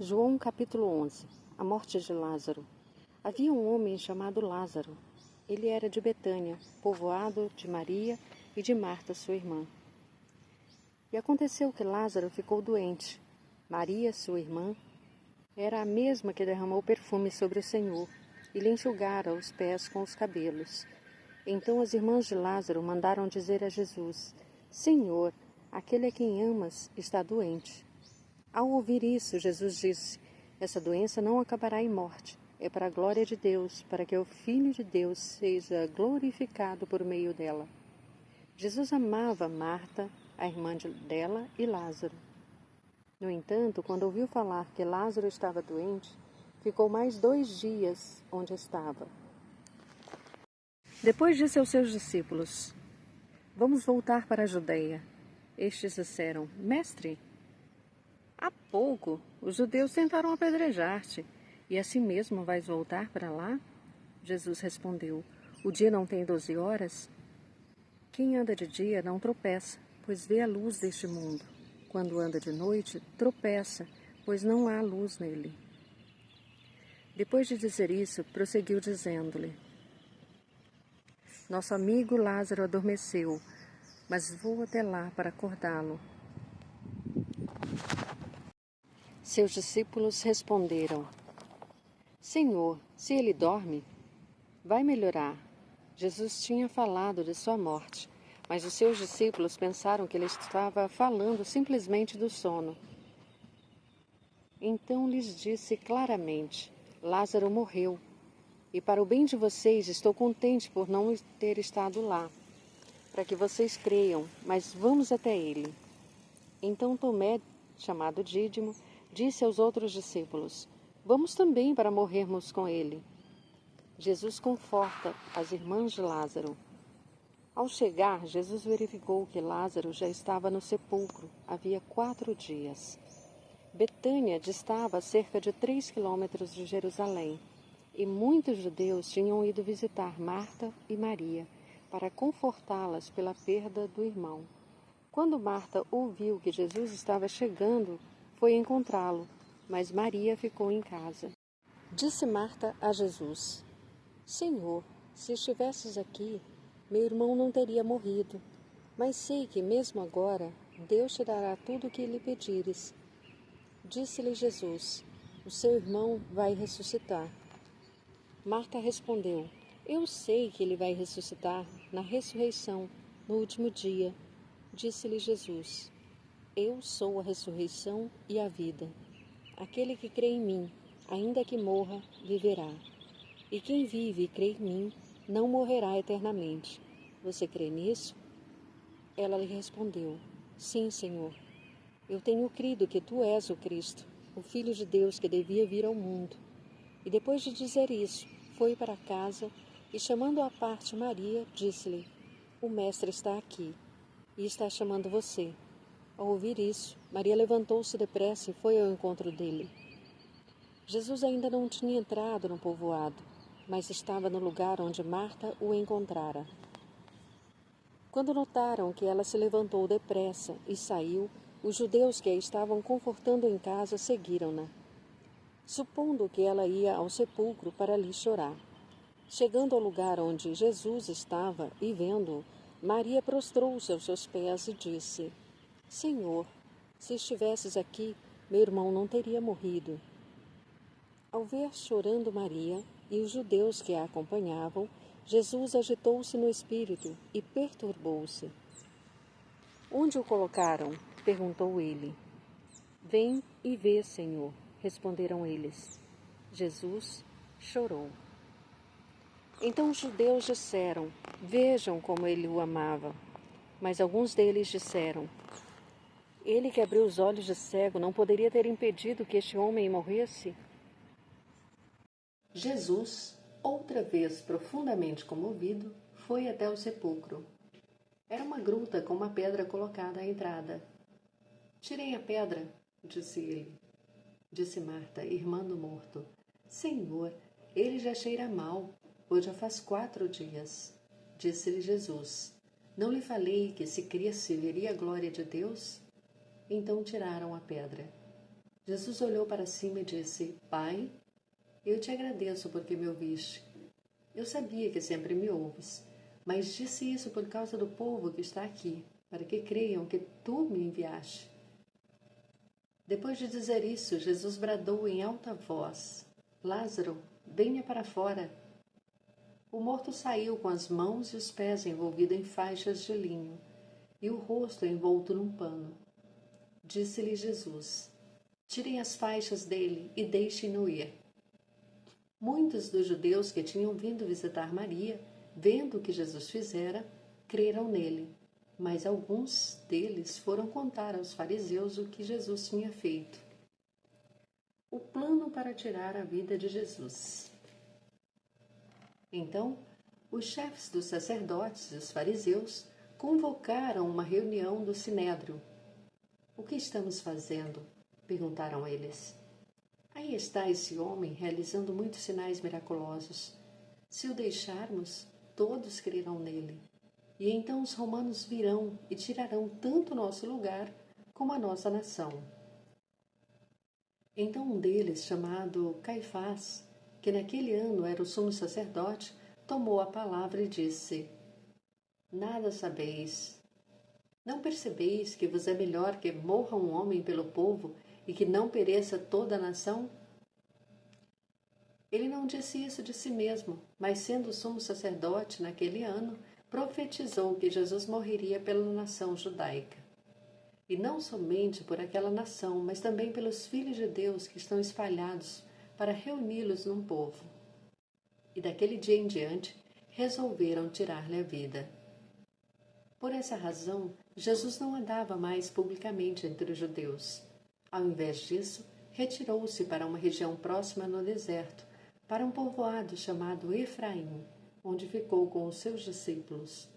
João capítulo 11. A morte de Lázaro. Havia um homem chamado Lázaro. Ele era de Betânia, povoado de Maria e de Marta, sua irmã. E aconteceu que Lázaro ficou doente. Maria, sua irmã, era a mesma que derramou perfume sobre o Senhor e lhe enxugara os pés com os cabelos. Então as irmãs de Lázaro mandaram dizer a Jesus: Senhor, aquele a quem amas está doente. Ao ouvir isso, Jesus disse: essa doença não acabará em morte. É para a glória de Deus, para que o Filho de Deus seja glorificado por meio dela. Jesus amava Marta, a irmã dela, e Lázaro. No entanto, quando ouviu falar que Lázaro estava doente, ficou mais 2 dias onde estava. Depois disse aos seus discípulos: Vamos voltar para a Judeia. Estes disseram: Mestre, há pouco os judeus tentaram apedrejar-te, e assim mesmo vais voltar para lá? Jesus respondeu: O dia não tem 12 horas? Quem anda de dia não tropeça, pois vê a luz deste mundo. Quando anda de noite, tropeça, pois não há luz nele. Depois de dizer isso, prosseguiu dizendo-lhe: Nosso amigo Lázaro adormeceu, mas vou até lá para acordá-lo. Seus discípulos responderam: Senhor, se ele dorme, vai melhorar. Jesus tinha falado de sua morte, mas os seus discípulos pensaram que ele estava falando simplesmente do sono. Então lhes disse claramente: Lázaro morreu, e para o bem de vocês estou contente por não ter estado lá, para que vocês creiam, mas vamos até ele. Então Tomé, chamado Dídimo, disse aos outros discípulos: Vamos também para morrermos com ele. Jesus conforta as irmãs de Lázaro. Ao chegar, Jesus verificou que Lázaro já estava no sepulcro havia 4 dias. Betânia distava a cerca de 3 quilômetros de Jerusalém, e muitos judeus tinham ido visitar Marta e Maria para confortá-las pela perda do irmão. Quando Marta ouviu que Jesus estava chegando, foi encontrá-lo, mas Maria ficou em casa. Disse Marta a Jesus: Senhor, se estivesses aqui, meu irmão não teria morrido. Mas sei que mesmo agora Deus te dará tudo o que lhe pedires. Disse-lhe Jesus: O seu irmão vai ressuscitar. Marta respondeu: Eu sei que ele vai ressuscitar na ressurreição, no último dia. Disse-lhe Jesus: Eu sou a ressurreição e a vida. Aquele que crê em mim, ainda que morra, viverá. E quem vive e crê em mim, não morrerá eternamente. Você crê nisso? Ela lhe respondeu: Sim, Senhor. Eu tenho crido que tu és o Cristo, o Filho de Deus que devia vir ao mundo. E depois de dizer isso, foi para casa e, chamando à parte Maria, disse-lhe: O Mestre está aqui e está chamando você. Ao ouvir isso, Maria levantou-se depressa e foi ao encontro dele. Jesus ainda não tinha entrado no povoado, mas estava no lugar onde Marta o encontrara. Quando notaram que ela se levantou depressa e saiu, os judeus que a estavam confortando em casa seguiram-na, supondo que ela ia ao sepulcro para ali chorar. Chegando ao lugar onde Jesus estava e vendo-o, Maria prostrou-se aos seus pés e disse: Senhor, se estivesses aqui, meu irmão não teria morrido. Ao ver chorando Maria e os judeus que a acompanhavam, Jesus agitou-se no espírito e perturbou-se. Onde o colocaram? Perguntou ele. Vem e vê, Senhor, responderam eles. Jesus chorou. Então os judeus disseram: Vejam como ele o amava. Mas alguns deles disseram: Ele que abriu os olhos de cego não poderia ter impedido que este homem morresse? Jesus, outra vez profundamente comovido, foi até o sepulcro. Era uma gruta com uma pedra colocada à entrada. Tirem a pedra, disse ele. Disse Marta, irmã do morto: Senhor, ele já cheira mal, pois já faz 4 dias. Disse-lhe Jesus: Não lhe falei que se cresce veria a glória de Deus? Então tiraram a pedra. Jesus olhou para cima e disse: Pai, eu te agradeço porque me ouviste. Eu sabia que sempre me ouves, mas disse isso por causa do povo que está aqui, para que creiam que tu me enviaste. Depois de dizer isso, Jesus bradou em alta voz: Lázaro, venha para fora. O morto saiu com as mãos e os pés envolvidos em faixas de linho e o rosto envolto num pano. Disse-lhe Jesus: Tirem as faixas dele e deixem-no ir. Muitos dos judeus que tinham vindo visitar Maria, vendo o que Jesus fizera, creram nele, mas alguns deles foram contar aos fariseus o que Jesus tinha feito. O plano para tirar a vida de Jesus. Então, os chefes dos sacerdotes e os fariseus convocaram uma reunião do Sinédrio. O que estamos fazendo? Perguntaram eles. Aí está esse homem realizando muitos sinais miraculosos. Se o deixarmos, todos crerão nele. E então os romanos virão e tirarão tanto o nosso lugar como a nossa nação. Então um deles, chamado Caifás, que naquele ano era o sumo sacerdote, tomou a palavra e disse: Nada sabeis. Não percebeis que vos é melhor que morra um homem pelo povo e que não pereça toda a nação? Ele não disse isso de si mesmo, mas sendo sumo sacerdote naquele ano, profetizou que Jesus morreria pela nação judaica. E não somente por aquela nação, mas também pelos filhos de Deus que estão espalhados para reuni-los num povo. E daquele dia em diante, resolveram tirar-lhe a vida. Por essa razão, Jesus não andava mais publicamente entre os judeus. Ao invés disso, retirou-se para uma região próxima no deserto, para um povoado chamado Efraim, onde ficou com os seus discípulos.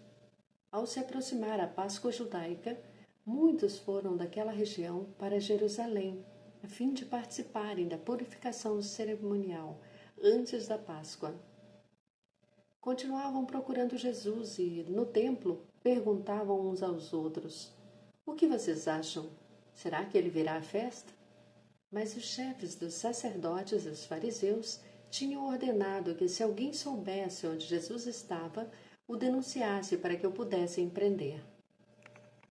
Ao se aproximar a Páscoa judaica, muitos foram daquela região para Jerusalém, a fim de participarem da purificação cerimonial antes da Páscoa. Continuavam procurando Jesus e, no templo, perguntavam uns aos outros: O que vocês acham? Será que ele virá à festa? Mas os chefes dos sacerdotes e os fariseus tinham ordenado que, se alguém soubesse onde Jesus estava, o denunciasse para que o pudessem prender.